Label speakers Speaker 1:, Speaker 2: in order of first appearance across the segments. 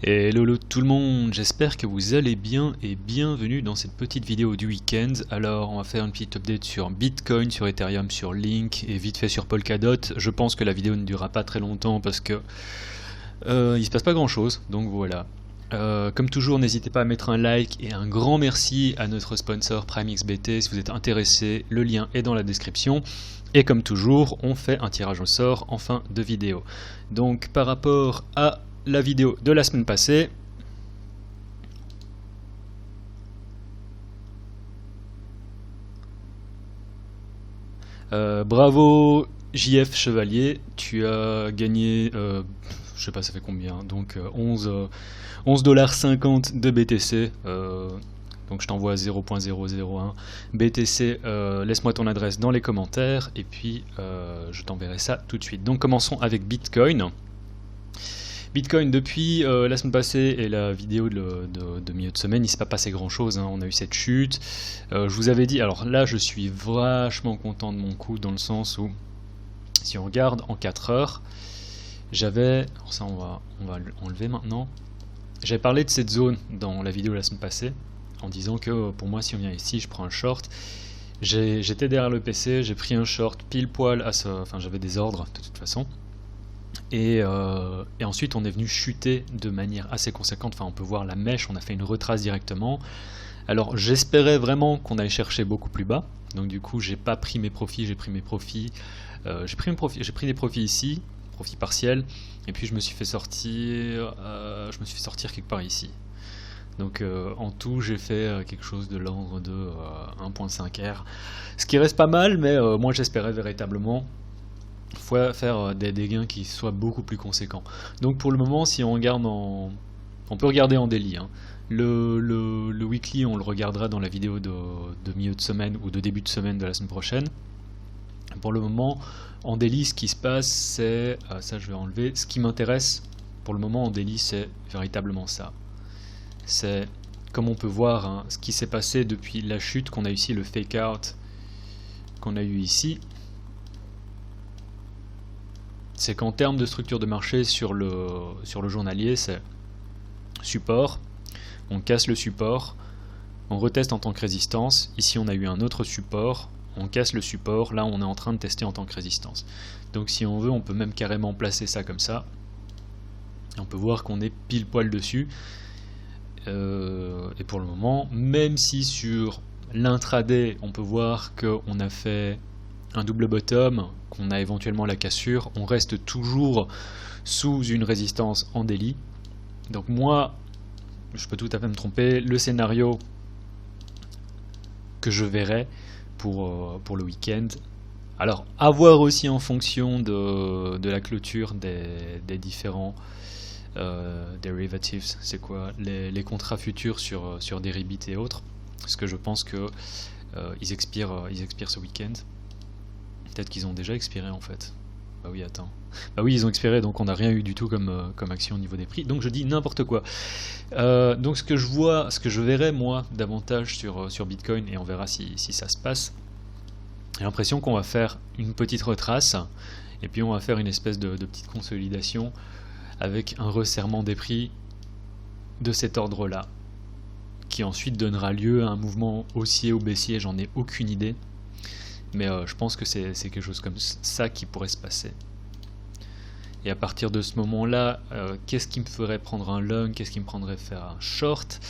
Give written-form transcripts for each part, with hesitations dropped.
Speaker 1: Et lolo tout le monde, j'espère que vous allez bien et bienvenue dans cette petite vidéo du week-end. Alors on va faire une petite update sur Bitcoin, sur Ethereum, sur Link et vite fait sur Polkadot. Je pense que la vidéo ne durera pas très longtemps parce que il se passe pas grand chose, donc voilà. Comme toujours, n'hésitez pas à mettre un like et un grand merci à notre sponsor PrimeXBT si vous êtes intéressé, le lien est dans la description. Et comme toujours, on fait un tirage au sort en fin de vidéo. Donc par rapport à la vidéo de la semaine passée, bravo JF Chevalier, tu as gagné, je sais pas ça fait combien, donc 11,50$ de BTC, donc je t'envoie 0.001 BTC, laisse-moi ton adresse dans les commentaires et puis je t'enverrai ça tout de suite. Donc commençons avec Bitcoin. Bitcoin, depuis la semaine passée et la vidéo de milieu de semaine, il ne s'est pas passé grand chose, hein. On a eu cette chute. Je vous avais dit, alors là je suis vachement content de mon coup dans le sens où, si on regarde en 4 heures, j'avais, ça on va enlever maintenant, j'avais parlé de cette zone dans la vidéo de la semaine passée, en disant que pour moi si on vient ici, je prends un short. J'étais derrière le PC, j'ai pris un short pile poil à ce, enfin j'avais des ordres de toute façon. Et ensuite on est venu chuter de manière assez conséquente, enfin on peut voir la mèche, on a fait une retrace directement. Alors j'espérais vraiment qu'on allait chercher beaucoup plus bas, donc du coup j'ai pas pris mes profits, j'ai pris des profits ici, profit partiel, et puis je me suis fait sortir quelque part ici. Donc en tout j'ai fait quelque chose de l'ordre de 1.5R, ce qui reste pas mal, mais moi j'espérais véritablement faire des gains qui soient beaucoup plus conséquents. Donc pour le moment, si on regarde on peut regarder en daily, hein. Le weekly, on le regardera dans la vidéo de milieu de semaine ou de début de semaine de la semaine prochaine. Pour le moment, en daily, ce qui se passe, c'est ça je vais enlever. Ce qui m'intéresse pour le moment en daily, c'est véritablement ça. C'est comme on peut voir, hein, ce qui s'est passé depuis la chute qu'on a eu ici, le fake out qu'on a eu ici. C'est qu'en termes de structure de marché sur le journalier, c'est support, on casse le support, on reteste en tant que résistance, ici on a eu un autre support, on casse le support, là on est en train de tester en tant que résistance. Donc si on veut, on peut même carrément placer ça comme ça, et on peut voir qu'on est pile poil dessus, et pour le moment, même si sur l'intraday, on peut voir qu'on a fait un double bottom, qu'on a éventuellement la cassure, on reste toujours sous une résistance en daily. Donc moi, je peux tout à fait me tromper, le scénario que je verrai pour le week-end, alors à voir aussi en fonction de la clôture des différents derivatives, c'est quoi, les contrats futurs sur Deribit et autres, parce que je pense que ils expirent ce week-end. Peut-être qu'ils ont déjà expiré en fait. Bah oui, attends. Bah oui, ils ont expiré, donc on n'a rien eu du tout comme action au niveau des prix. Donc je dis n'importe quoi. Donc ce que je verrai moi davantage sur Bitcoin, et on verra si ça se passe, j'ai l'impression qu'on va faire une petite retrace, et puis on va faire une espèce de petite consolidation avec un resserrement des prix de cet ordre-là, qui ensuite donnera lieu à un mouvement haussier ou baissier, j'en ai aucune idée. Mais je pense que c'est quelque chose comme ça qui pourrait se passer. Et à partir de ce moment-là, qu'est-ce qui me ferait prendre un long, qu'est-ce qui me prendrait faire un short?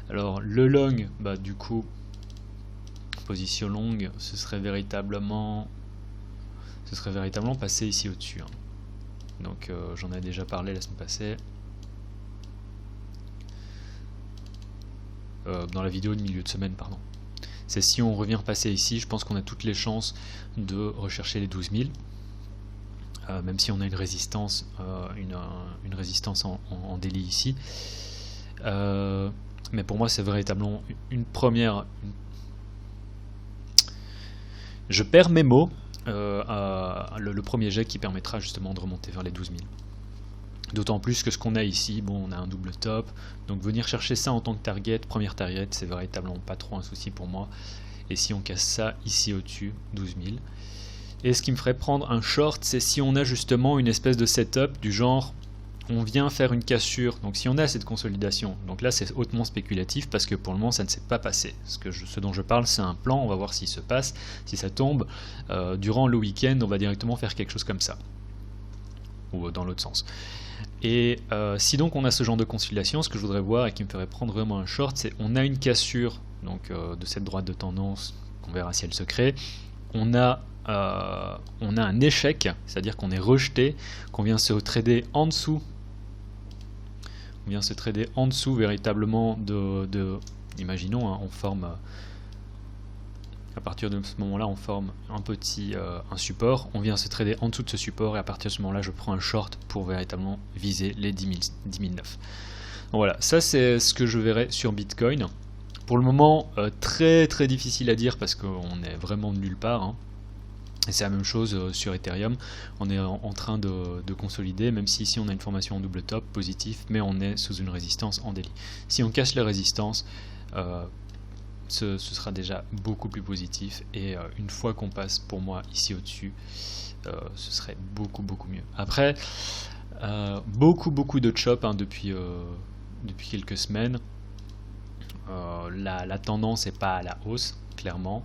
Speaker 1: Alors le long, bah du coup, position longue, ce serait véritablement passer ici au-dessus, hein. Donc j'en ai déjà parlé la semaine passée. Dans la vidéo de milieu de semaine, pardon. C'est si on revient passer ici, je pense qu'on a toutes les chances de rechercher les 12 000, même si on a une résistance, une résistance en daily ici. Mais pour moi, c'est véritablement une première. Je perds mes mots, le premier jet qui permettra justement de remonter vers les 12 000. D'autant plus que ce qu'on a ici, bon, on a un double top, donc venir chercher ça en tant que target, première target, c'est véritablement pas trop un souci pour moi. Et si on casse ça ici au-dessus, 12 000. Et ce qui me ferait prendre un short, c'est si on a justement une espèce de setup du genre, on vient faire une cassure, donc si on a cette consolidation, donc là c'est hautement spéculatif parce que pour le moment ça ne s'est pas passé. Ce dont je parle c'est un plan, on va voir s'il se passe, si ça tombe. Durant le week-end on va directement faire quelque chose comme ça, ou dans l'autre sens. Et si donc on a ce genre de consolidation, ce que je voudrais voir et qui me ferait prendre vraiment un short, c'est on a une cassure donc, de cette droite de tendance, on verra si elle se crée, on a un échec, c'est-à-dire qu'on est rejeté, qu'on vient se trader en dessous, véritablement imaginons, hein, on forme, à partir de ce moment-là, on forme un support, on vient se trader en dessous de ce support, et à partir de ce moment-là, je prends un short pour véritablement viser les 10 009. Donc voilà, ça c'est ce que je verrai sur Bitcoin. Pour le moment, très très difficile à dire parce qu'on est vraiment de nulle part, hein. Et c'est la même chose sur Ethereum, on est en train de consolider, même si ici on a une formation en double top, positif, mais on est sous une résistance en daily. Si on casse la résistance, ce sera déjà beaucoup plus positif, et une fois qu'on passe pour moi ici au-dessus, ce serait beaucoup mieux. Après, beaucoup de chop, hein, depuis quelques semaines. La tendance n'est pas à la hausse, clairement.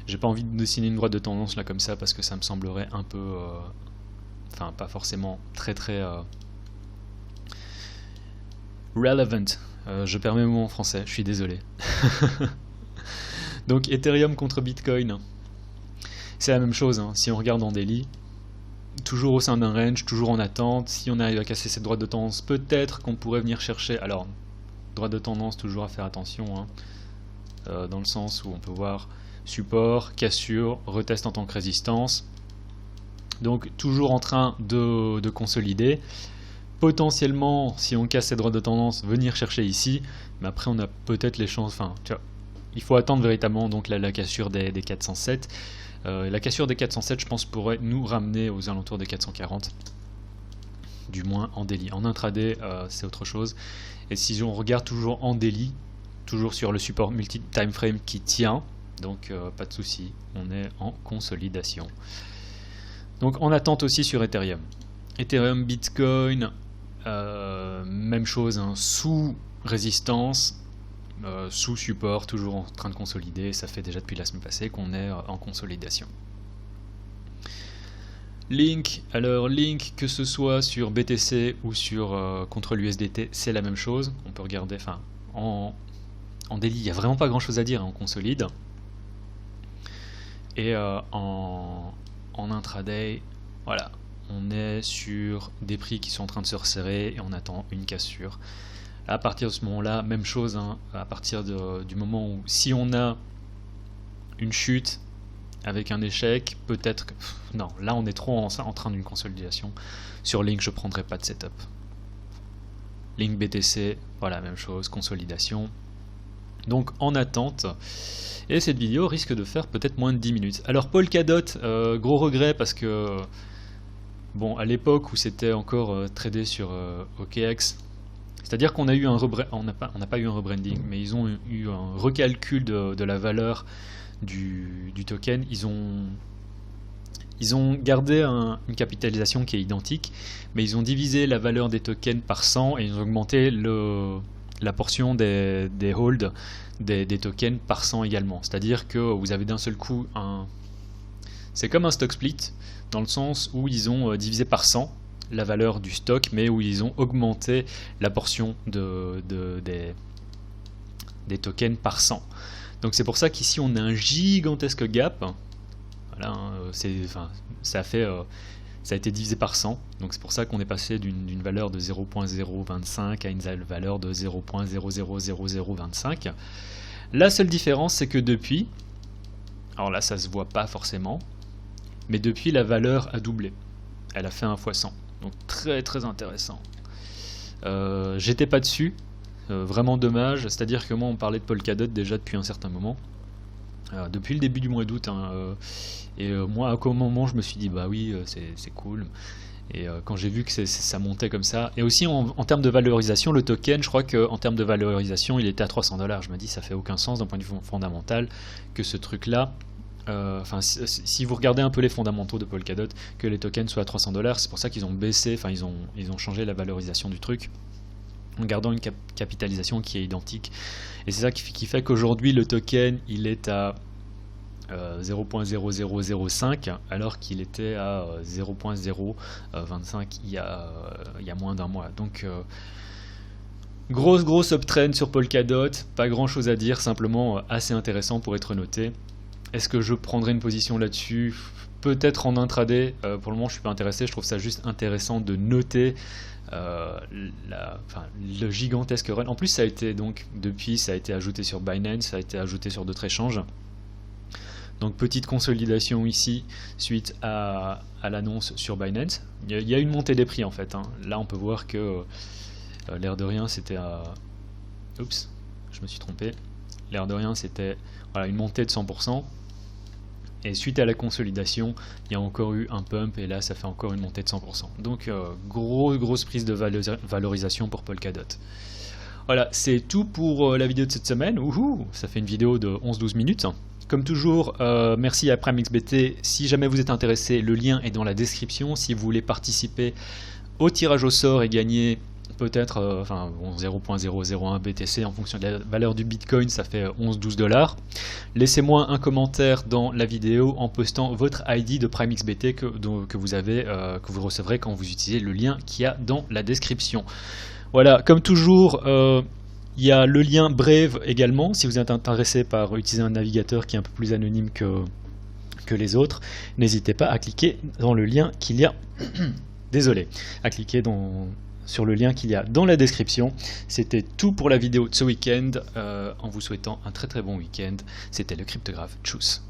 Speaker 1: J'ai pas envie de dessiner une droite de tendance là comme ça parce que ça me semblerait un peu, enfin pas forcément très relevant. Je perds mes mots en français, je suis désolé. Donc Ethereum contre Bitcoin, c'est la même chose, hein. Si on regarde en daily, toujours au sein d'un range, toujours en attente. Si on arrive à casser cette droite de tendance, peut-être qu'on pourrait venir chercher. Alors, droite de tendance, toujours à faire attention, hein, dans le sens où on peut voir support, cassure, retest en tant que résistance. Donc toujours en train de consolider. Potentiellement, si on casse cette droite de tendance, venir chercher ici. Mais après, on a peut-être les chances. Enfin, tu vois, il faut attendre véritablement donc la cassure des 407. La cassure des 407, je pense, pourrait nous ramener aux alentours des 440. Du moins en daily. En intraday, c'est autre chose. Et si on regarde toujours en daily, toujours sur le support multi-time frame qui tient, donc pas de souci, on est en consolidation. Donc en attente aussi sur Ethereum. Ethereum, Bitcoin, même chose, hein, sous résistance, sous support, toujours en train de consolider. Ça fait déjà depuis la semaine passée qu'on est en consolidation. Link, alors Link, que ce soit sur BTC ou sur contre l'USDT, c'est la même chose. On peut regarder, enfin en daily, il n'y a vraiment pas grand chose à dire, hein, on consolide. Et en intraday, voilà, on est sur des prix qui sont en train de se resserrer et on attend une cassure. À partir de ce moment-là, même chose, hein, à partir du moment où si on a une chute avec un échec, peut-être que... non, là on est trop en train d'une consolidation. Sur Link, je ne prendrai pas de setup. Link BTC, voilà, même chose, consolidation. Donc en attente. Et cette vidéo risque de faire peut-être moins de 10 minutes. Alors Polkadot, gros regret parce que, bon, à l'époque où c'était encore tradé sur OKX, c'est-à-dire qu'on a eu on n'a pas eu un rebranding, mais ils ont eu un recalcul de la valeur du token. Ils ont gardé une capitalisation qui est identique, mais ils ont divisé la valeur des tokens par 100 et ils ont augmenté la portion des holds des tokens par 100 également. C'est-à-dire que vous avez d'un seul coup c'est comme un stock split, dans le sens où ils ont divisé par 100 la valeur du stock, mais où ils ont augmenté la portion des tokens par 100. Donc c'est pour ça qu'ici on a un gigantesque gap. Voilà, hein, ça a été divisé par 100, donc c'est pour ça qu'on est passé d'une valeur de 0.025 à une valeur de 0.000025. La seule différence, c'est que depuis, alors là ça se voit pas forcément, mais depuis la valeur a doublé, elle a fait 1 fois 100, donc très intéressant. J'étais pas dessus, vraiment dommage, c'est-à-dire que moi on parlait de Polkadot déjà depuis un certain moment, depuis le début du mois d'août, hein, et moi à un moment je me suis dit bah oui c'est cool, et quand j'ai vu que ça montait comme ça, et aussi en termes de valorisation, le token, je crois qu'en termes de valorisation il était à $300, je me dis ça fait aucun sens d'un point de vue fondamental que ce truc là enfin, si vous regardez un peu les fondamentaux de Polkadot, que les tokens soient à 300 $, c'est pour ça qu'ils ont baissé, enfin ils ont changé la valorisation du truc en gardant une capitalisation qui est identique. Et c'est ça qui fait qu'aujourd'hui le token il est à 0.0005 alors qu'il était à 0.025 il y a moins d'un mois. Donc grosse uptrend sur Polkadot, pas grand chose à dire, simplement assez intéressant pour être noté. Est-ce que je prendrai une position là-dessus? Peut-être en intraday, pour le moment je suis pas intéressé, je trouve ça juste intéressant de noter le gigantesque run. En plus ça a été donc depuis ça a été ajouté sur Binance, ça a été ajouté sur d'autres échanges. Donc petite consolidation ici suite à l'annonce sur Binance. Il y a une montée des prix en fait, hein. Là on peut voir que l'air de rien c'était à... Oups, je me suis trompé. L'air de rien c'était voilà, une montée de 100%. Et suite à la consolidation, il y a encore eu un pump et là ça fait encore une montée de 100%. Donc grosse prise de valorisation pour Polkadot. Voilà, c'est tout pour la vidéo de cette semaine. Ouhou, ça fait une vidéo de 11-12 minutes. Comme toujours, merci à PrimeXBT. Si jamais vous êtes intéressé, le lien est dans la description. Si vous voulez participer au tirage au sort et gagner peut-être 0.001 BTC en fonction de la valeur du Bitcoin, ça fait 11-12 $. Laissez-moi un commentaire dans la vidéo en postant votre ID de PrimeXBT que vous recevrez quand vous utilisez le lien qu'il y a dans la description. Voilà, comme toujours, il y a le lien Brave également, si vous êtes intéressé par utiliser un navigateur qui est un peu plus anonyme que les autres. N'hésitez pas à cliquer dans le lien qu'il y a... Désolé, à cliquer sur le lien qu'il y a dans la description. C'était tout pour la vidéo de ce week-end. En vous souhaitant un très bon week-end. C'était le Cryptographe. Tchuss.